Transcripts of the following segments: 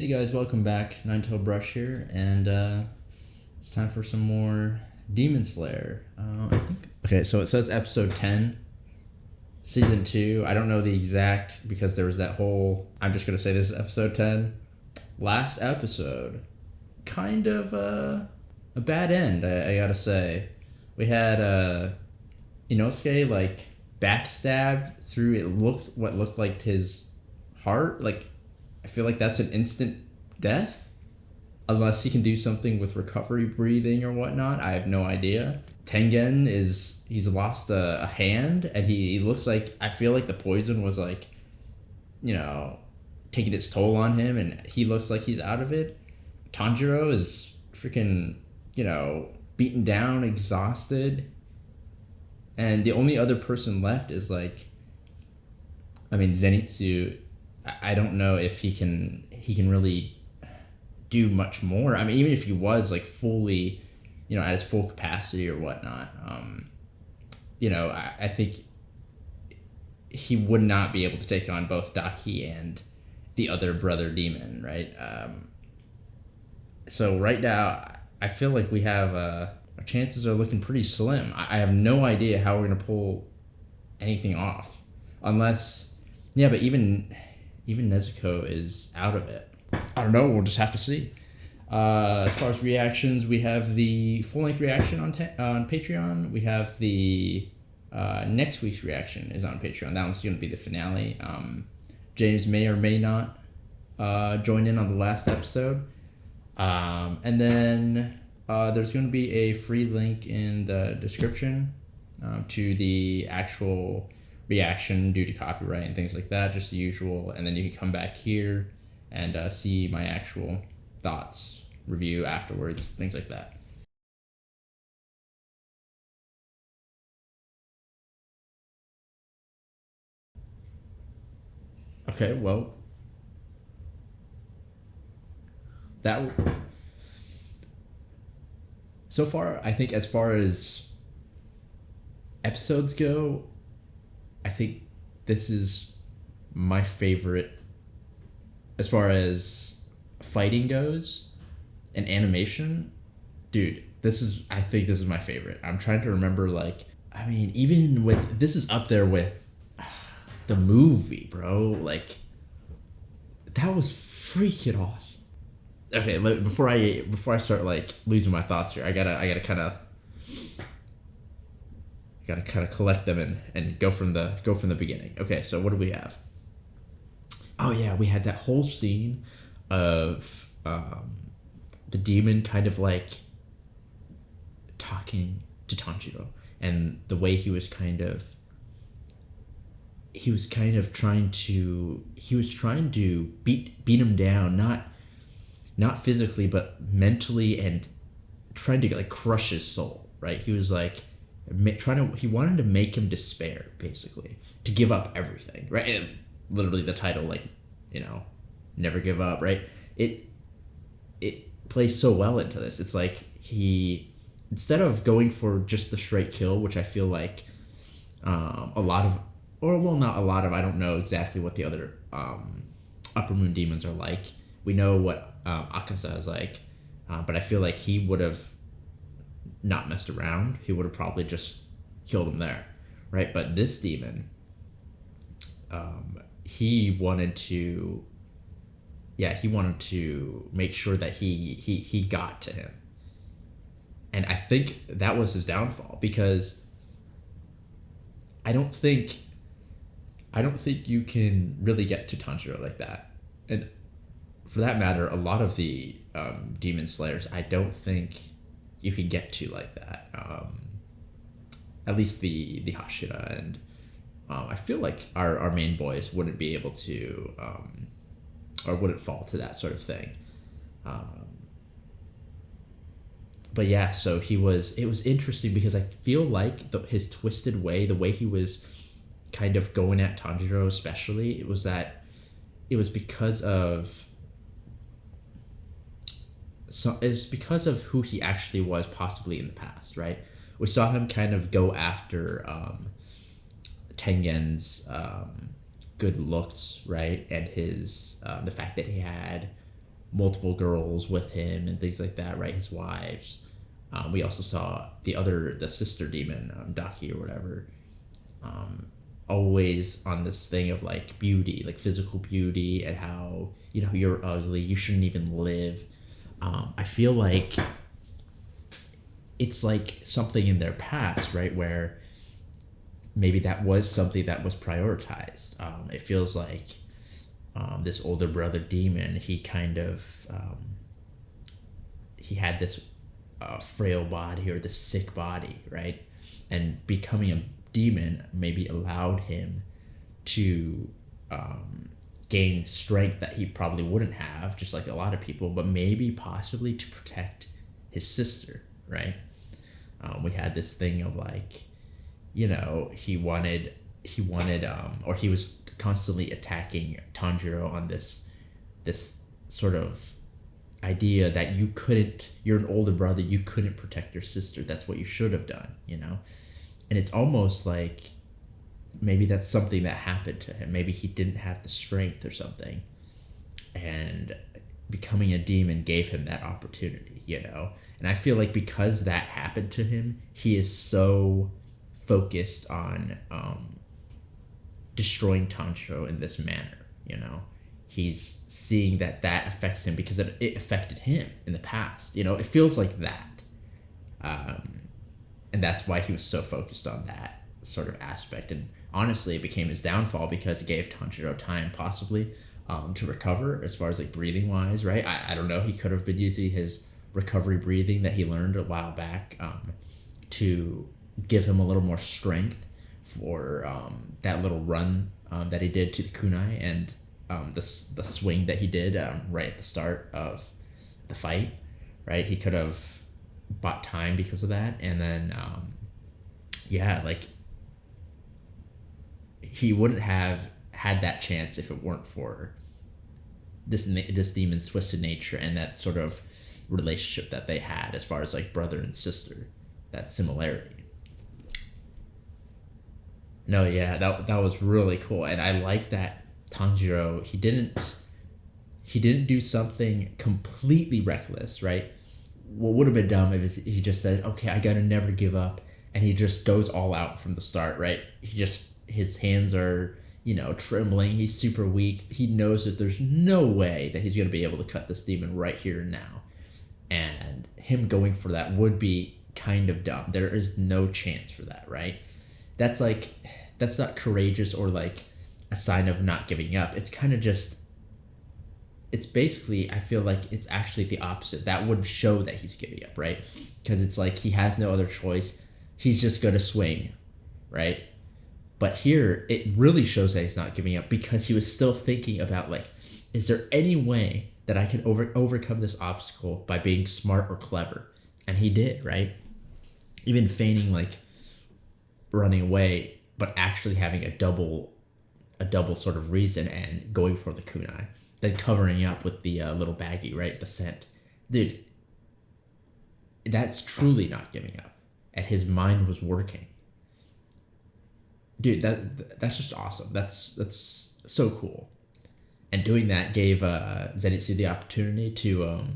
Hey guys, welcome back. Ninetailedbrush here, and it's time for some more Demonslayer. Okay, so it says episode 10, season 2. I don't know the exact because there was that whole. I'm just gonna say this is episode 10. Last episode, kind of a bad end. I gotta say, we had Inosuke like backstabbed through what looked like his heart. Like, I feel like that's an instant death. Unless he can do something with recovery breathing or whatnot. I have no idea. Tengen he's lost a hand, and he looks like, I feel like the poison was like, taking its toll on him, and he looks like he's out of it. Tanjiro is freaking, beaten down, exhausted. And the only other person left is Zenitsu. I don't know if he can really do much more. I mean, even if he was like fully, at his full capacity or whatnot, I think he would not be able to take on both Daki and the other brother demon, right? So right now, I feel like we have our chances are looking pretty slim. I have no idea how we're gonna pull anything off, unless, but even Nezuko is out of it. I don't know. We'll just have to see. As far as reactions, we have the full-length reaction on Patreon. We have the next week's reaction is on Patreon. That one's going to be the finale. James may or may not join in on the last episode. And then there's going to be a free link in the description to the actual reaction due to copyright and things like that, just the usual. And then you can come back here and see my actual thoughts, review afterwards, things like that. Okay, well, so far, I think as far as episodes go, I think this is my favorite as far as fighting goes and animation. Dude, I think this is my favorite. I'm trying to remember, even with, this is up there with the movie, bro. Like, that was freaking awesome. Okay, before I start losing my thoughts here, I gotta kind of collect them and go from the beginning. Okay, so what do we have? Oh yeah, we had that whole scene of the demon kind of talking to Tanjiro, and the way he was trying to beat him down, not physically but mentally, and trying to crush his soul, right? He was he wanted to make him despair, basically, to give up everything, right? And literally the title, never give up, right? It plays so well into this. It's like he, instead of going for just the straight kill, which I feel like not a lot of, I don't know exactly what the other upper moon demons are like. We know what Akasa is like, but I feel like he would have not messed around. He would have probably just killed him there, right? But this demon, he wanted to make sure that he got to him. And I think that was his downfall, because I don't think you can really get to Tanjiro like that. And for that matter, a lot of the demon slayers, I don't think you can get to like that. At least the Hashira, and I feel like our main boys wouldn't be able to, or wouldn't fall to that sort of thing. But yeah, so it was interesting, because I feel like his twisted way, the way he was kind of going at Tanjiro especially, it was because of who he actually was, possibly in the past, right? We saw him kind of go after Tengen's good looks, right? And his the fact that he had multiple girls with him and things like that, right? His wives. We also saw the sister demon, Daki or whatever, always on this thing of like beauty, like physical beauty, and how, you know, you're ugly, you shouldn't even live. I feel like it's like something in their past, right, where maybe that was something that was prioritized. It feels like this older brother demon, he kind of he had this frail body or this sick body, right? And becoming a demon maybe allowed him to gain strength that he probably wouldn't have, just like a lot of people, but maybe possibly to protect his sister, right? We had this thing of like, you know, he wanted or he was constantly attacking Tanjiro on this sort of idea that you're an older brother, you couldn't protect your sister, that's what you should have done, you know? And it's almost like maybe that's something that happened to him. Maybe he didn't have the strength or something, and becoming a demon gave him that opportunity, you know? And I feel like because that happened to him, he is so focused on destroying Tanjiro in this manner, you know? He's seeing that affects him because it affected him in the past, you know? It feels like that. And that's why he was so focused on that sort of aspect. And honestly, it became his downfall because it gave Tanjiro time possibly to recover as far as like breathing wise, right? I don't know. He could have been using his recovery breathing that he learned a while back to give him a little more strength for that little run that he did to the kunai and the swing that he did right at the start of the fight, right? He could have bought time because of that, and then like he wouldn't have had that chance if it weren't for this demon's twisted nature and that sort of relationship that they had as far as like brother and sister, that similarity. No, yeah, that was really cool, and I like that Tanjiro, he didn't do something completely reckless, right? What would have been dumb if he just said, okay, I gotta never give up, and he just goes all out from the start, right? His hands are, you know, trembling, he's super weak, he knows that there's no way that he's gonna be able to cut this demon right here and now, and him going for that would be kind of dumb. There is no chance for that, right? That's not courageous or like a sign of not giving up. It's kind of just, it's basically, I feel like it's actually the opposite. That would show that he's giving up, right? Because it's like he has no other choice. He's just going to swing, right? But here, it really shows that he's not giving up because he was still thinking about like, is there any way that I can overcome this obstacle by being smart or clever? And he did, right? Even feigning like running away, but actually having a double sort of reason and going for the kunai, then covering up with the little baggie, right? The scent. Dude, that's truly not giving up. And his mind was working. Dude, that's just awesome. That's so cool. And doing that gave Zenitsu the opportunity to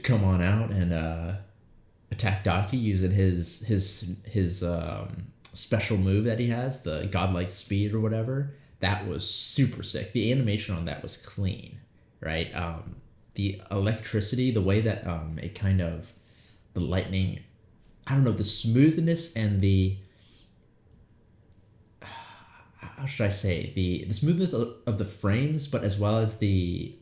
come on out and attack Daki using his special move that he has, the godlike speed or whatever. That was super sick. The animation on that was clean, right? The electricity, the way that it kind of, the lightning, I don't know, the smoothness and the, how should I say, the smoothness of the frames, but as well as the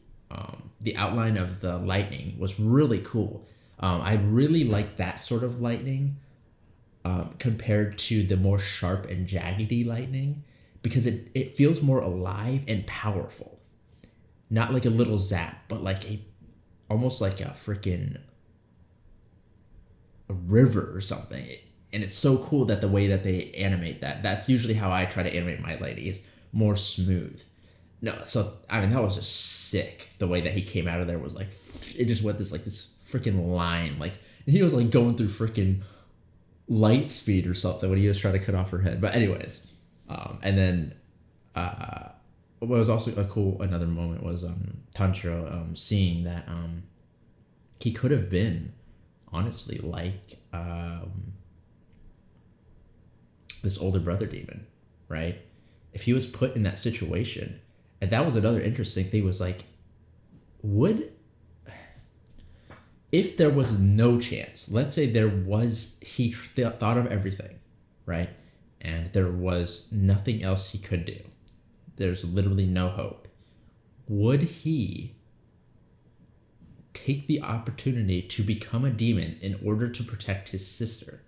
outline of the lightning was really cool. I really like that sort of lightning compared to the more sharp and jaggedy lightning, because it feels more alive and powerful. Not like a little zap, but like almost like a freaking a river or something. And it's so cool that the way that they animate that's usually how I try to animate my lightning, is more smooth. No, so I mean that was just sick. The way that he came out of there was like, it just went this freaking line, like, and he was like going through freaking light speed or something when he was trying to cut off her head. But anyways, and then what was also another moment was Tanjiro seeing that he could have been honestly like this older brother demon, right? If he was put in that situation, and that was another interesting thing, was like, if there was no chance, let's say there was, he thought of everything, right? And there was nothing else he could do. There's literally no hope. Would he take the opportunity to become a demon in order to protect his sister?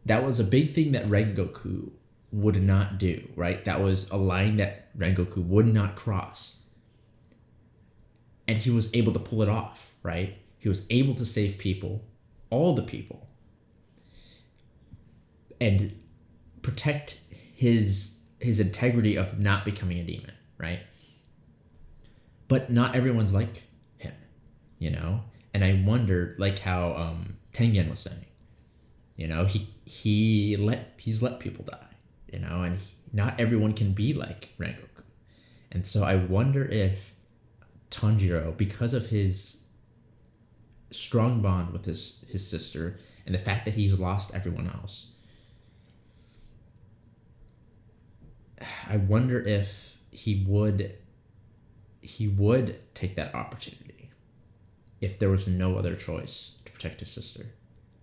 That was a big thing that Rengoku would not do, right? That was a line that Rengoku would not cross. And he was able to pull it off, right? He was able to save people, all the people, and protect his integrity of not becoming a demon, right? But not everyone's like him, you know? And I wonder, like how Tengen was saying, you know, he's let people die, you know, and not everyone can be like Rengoku. And so I wonder if Tanjiro, because of his strong bond with his sister and the fact that he's lost everyone else, I wonder if he would take that opportunity if there was no other choice to protect his sister.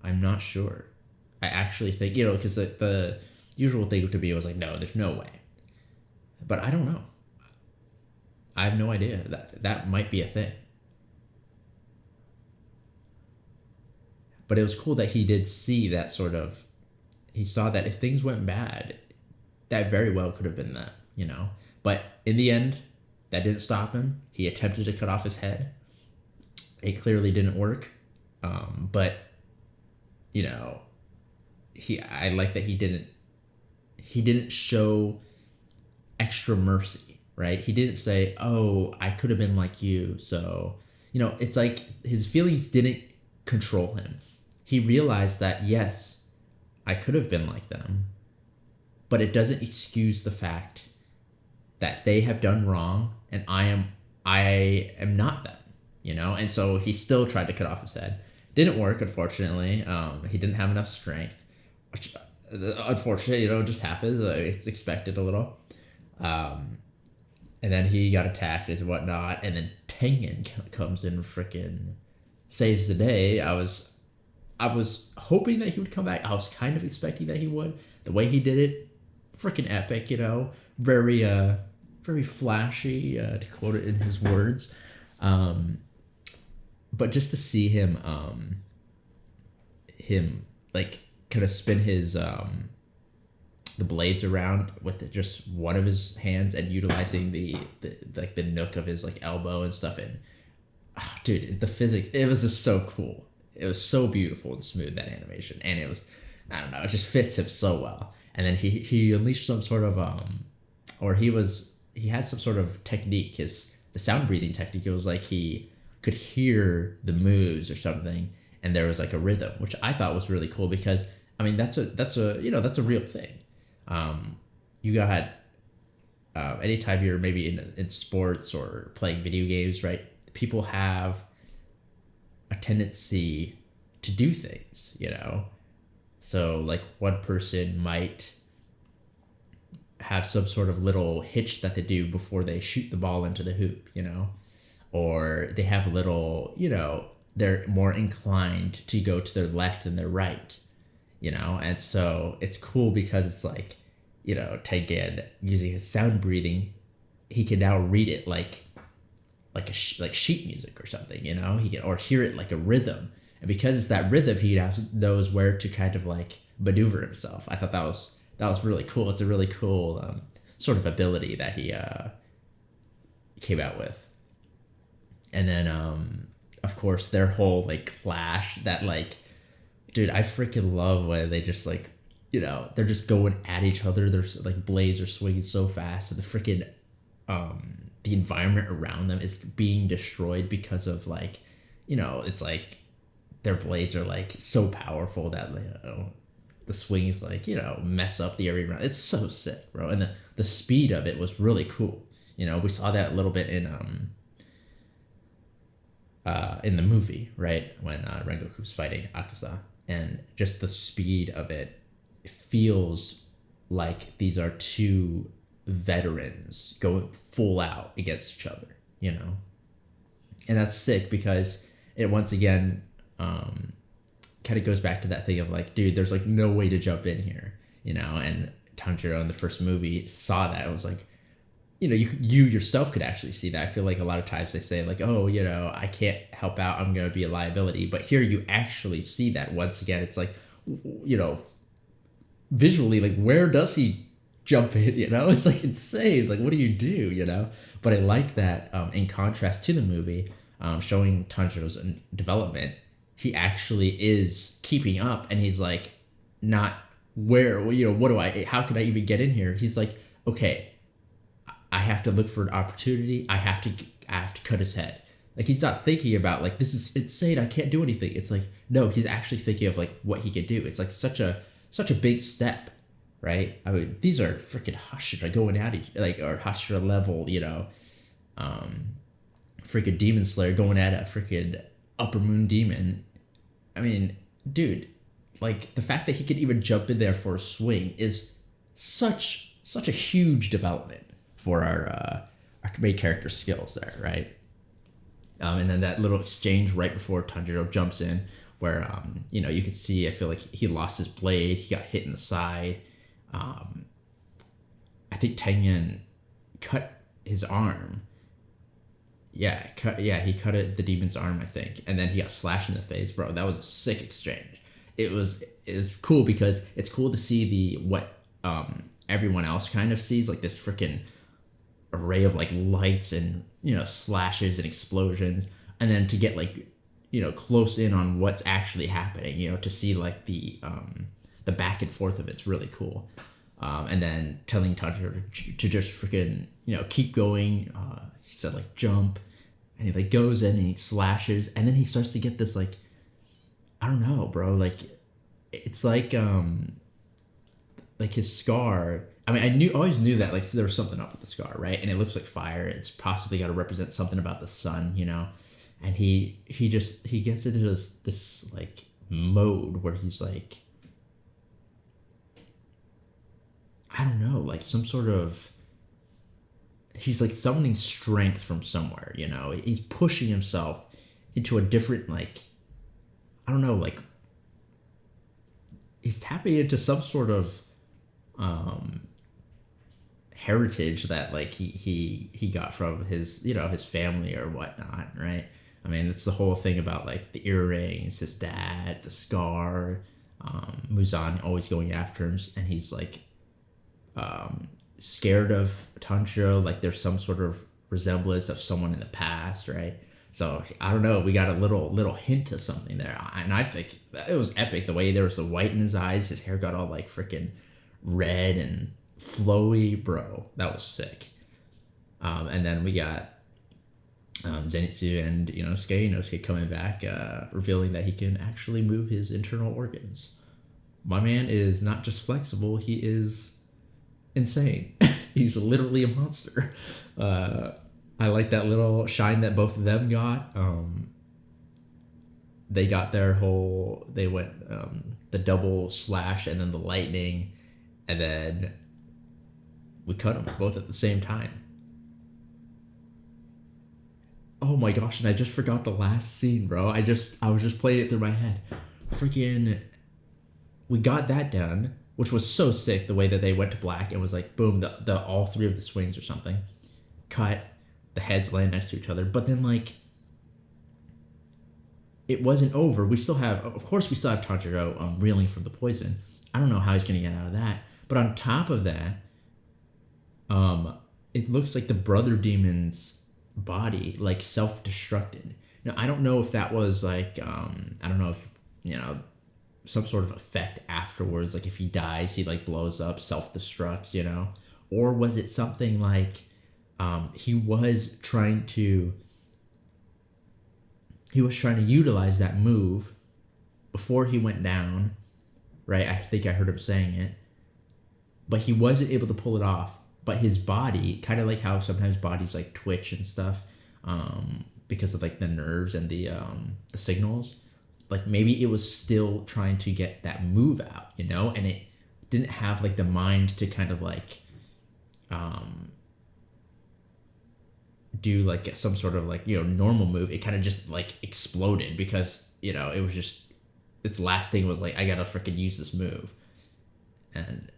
I'm not sure. I actually think, you know, because the usual thing to be was like, no, there's no way. But I don't know. I have no idea. That might be a thing. But it was cool that he did see that sort of, he saw that if things went bad, that very well could have been that, you know. But in the end, that didn't stop him. He attempted to cut off his head. It clearly didn't work. But, you know, I like that he didn't show extra mercy, right? He didn't say, oh, I could have been like you. So, you know, it's like his feelings didn't control him. He realized that, yes, I could have been like them, but it doesn't excuse the fact that they have done wrong and I am not them, you know? And so he still tried to cut off his head. Didn't work, unfortunately. He didn't have enough strength, which unfortunately, you know, just happens. It's expected a little. And then he got attacked and whatnot, and then Tengen comes in and freaking saves the day. I was hoping that he would come back. I was kind of expecting that he would. The way he did it, freaking epic, you know, very flashy, to quote it in his words. But just to see him like kind of spin his the blades around with just one of his hands and utilizing the like the nook of his like elbow and stuff, and dude, the physics, it was just so cool. It was so beautiful and smooth, that animation, and it was, I don't know, it just fits him so well. And then he unleashed some sort of he had some sort of technique, the sound breathing technique. It was like he could hear the moves or something, and there was like a rhythm, which I thought was really cool, because I mean that's a you know, that's a real thing. You got anytime you're maybe in sports or playing video games, right? People have a tendency to do things, you know. So like one person might have some sort of little hitch that they do before they shoot the ball into the hoop, you know, or they have a little, you know, they're more inclined to go to their left than their right, you know. And so it's cool because it's like, you know, Tengen using his sound breathing, he can now read it like sheet music or something, you know. He can, or hear it like a rhythm, and because it's that rhythm, he knows where to kind of like maneuver himself. I thought that was really cool. It's a really cool sort of ability that he came out with. And then of course their whole like clash, that like, dude, I freaking love when they just like, you know, they're just going at each other. There's like blades are swinging so fast, and the freaking the environment around them is being destroyed because of like, you know, it's like their blades are like so powerful that, you know, the swings like, you know, mess up the area around. It's so sick, bro. And the speed of it was really cool. You know, we saw that a little bit in the movie, right, when Rengoku's fighting Akaza, and just the speed of it feels like these are two veterans going full out against each other, you know, and that's sick because it once again kind of goes back to that thing of like, dude, there's like no way to jump in here, you know, and Tanjiro in the first movie saw that and was like, you know, you yourself could actually see that. I feel like a lot of times they say like, oh, you know, I can't help out, I'm going to be a liability. But here you actually see that once again. It's like, you know, visually, like, where does he jump in, you know? It's like insane. Like, what do you do, you know? But I like that in contrast to the movie, showing Tanjiro's development, he actually is keeping up and he's like, not where, you know, how can I even get in here? He's like, okay, I have to look for an opportunity. I have to cut his head. Like, he's not thinking about like, this is insane, I can't do anything. It's like, no, he's actually thinking of like what he could do. It's like such a big step, right? I mean, these are freaking Hashira going at each, like, or Hashira level, you know, freaking Demonslayer going at a freaking upper moon demon. I mean, dude, like the fact that he could even jump in there for a swing is such a huge development for our main character skills there, right? And then that little exchange right before Tanjiro jumps in, where you know, you could see, I feel like he lost his blade, he got hit in the side. I think Tengen cut his arm. He cut the demon's arm, I think, and then he got slashed in the face, bro. That was a sick exchange. It was cool because it's cool to see what everyone else kind of sees, like this freaking array of like lights and, you know, slashes and explosions, and then to get like, you know, close in on what's actually happening, you know, to see like the back and forth of it's really cool. And then telling Tanjiro to just freaking, you know, keep going. He said like jump, and he like goes in and he slashes, and then he starts to get this like, I don't know, bro, like it's like his scar. I mean, always knew that like there was something up with the scar, right? And it looks like fire. It's possibly got to represent something about the sun, you know. And he gets into this like mode where he's like, I don't know, like some sort of, he's like summoning strength from somewhere, you know. He's pushing himself into a different, like, I don't know, like he's tapping into some sort of heritage that like he got from his, you know, his family or whatnot, right? I mean, it's the whole thing about like the earrings, his dad, the scar, Muzan always going after him, and he's like scared of Tanjiro, like there's some sort of resemblance of someone in the past, right? So I don't know, we got a little hint of something there, and I think it was epic the way there was the white in his eyes, his hair got all like freaking red and flowy, bro. That was sick. And then we got Zenitsu and Inosuke coming back, revealing that he can actually move his internal organs. My man is not just flexible, he is insane. He's literally a monster. I like that little shine that both of them got. They got they went the double slash and then the lightning, and then we cut them both at the same time. Oh my gosh, and I just forgot the last scene, bro. I was just playing it through my head. Freaking, we got that done, which was so sick, the way that they went to black. It was like, boom, the all three of the swings or something. Cut, the heads land next to each other. But then, like, it wasn't over. We still have Tanjiro reeling from the poison. I don't know how he's going to get out of that. But on top of that, it looks like the brother demon's body, like, self-destructed. Now, I don't know if that was, like, I don't know if, you know, some sort of effect afterwards. Like, if he dies, he, like, blows up, self-destructs, you know? Or was it something like he was trying to utilize that move before he went down, right? I think I heard him saying it. But he wasn't able to pull it off but his body, kind of like how sometimes bodies like twitch and stuff, because of like the nerves and the signals. Like maybe it was still trying to get that move out, you know, and it didn't have like the mind to kind of like do like some sort of like, you know, normal move. It kind of just like exploded because, you know, it was just, its last thing was like, I gotta freaking use this move. And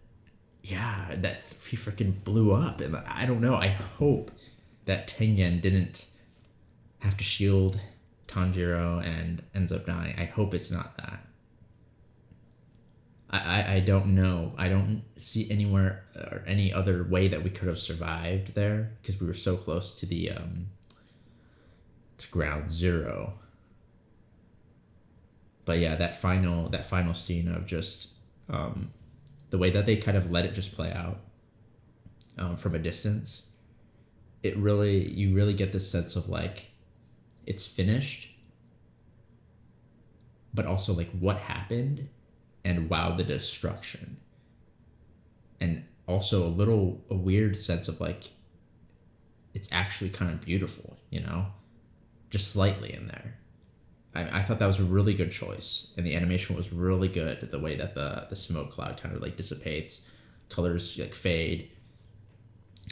yeah, that he freaking blew up. And I don't know, I hope that Tengen didn't have to shield Tanjiro and ends up dying. I hope it's not that. I don't know. I don't see anywhere or any other way that we could have survived there because we were so close to the to ground zero. But yeah, that final scene of just the way that they kind of let it just play out from a distance, you really get this sense of like it's finished, but also like what happened. And wow, the destruction. And also a weird sense of like, it's actually kind of beautiful, you know? Just slightly in there. I thought that was a really good choice. And the animation was really good. The way that the smoke cloud kind of like dissipates, colors like fade.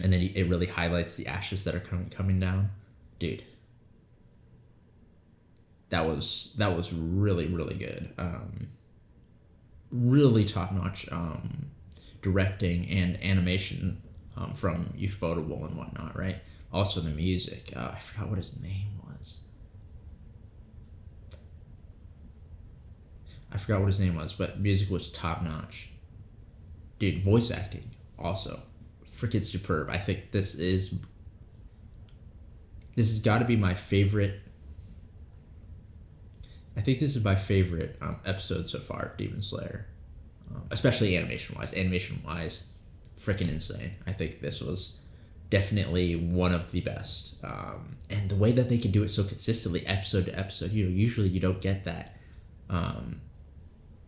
And then it really highlights the ashes that are coming down. Dude. That was really, really good. Really top-notch directing and animation from Ufotable and whatnot, right? Also the music. I forgot what his name was. But music was top-notch. Dude, voice acting also freaking superb. I think this has got to be my favorite. I think this is my favorite episode so far of Demon Slayer, especially animation-wise. Animation-wise, freaking insane. I think this was definitely one of the best. And the way that they can do it so consistently, episode to episode, you know, usually you don't get that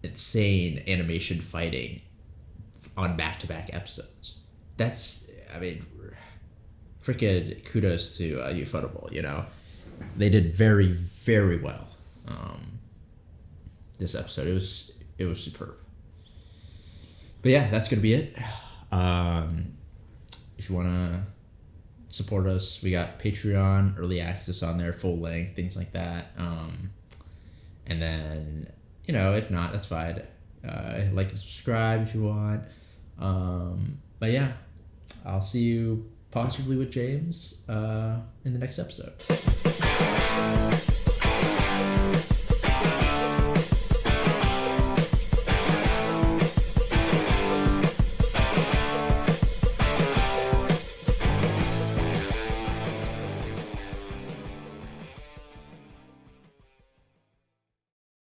insane animation fighting on back-to-back episodes. That's, I mean, freaking kudos to Ufotable, you know. They did very, very well. This episode, it was superb. But yeah, that's gonna be it. If you wanna support us, we got Patreon, early access on there, full length, things like that. And then, you know, if not, that's fine. Like and subscribe if you want. But yeah, I'll see you possibly with James in the next episode.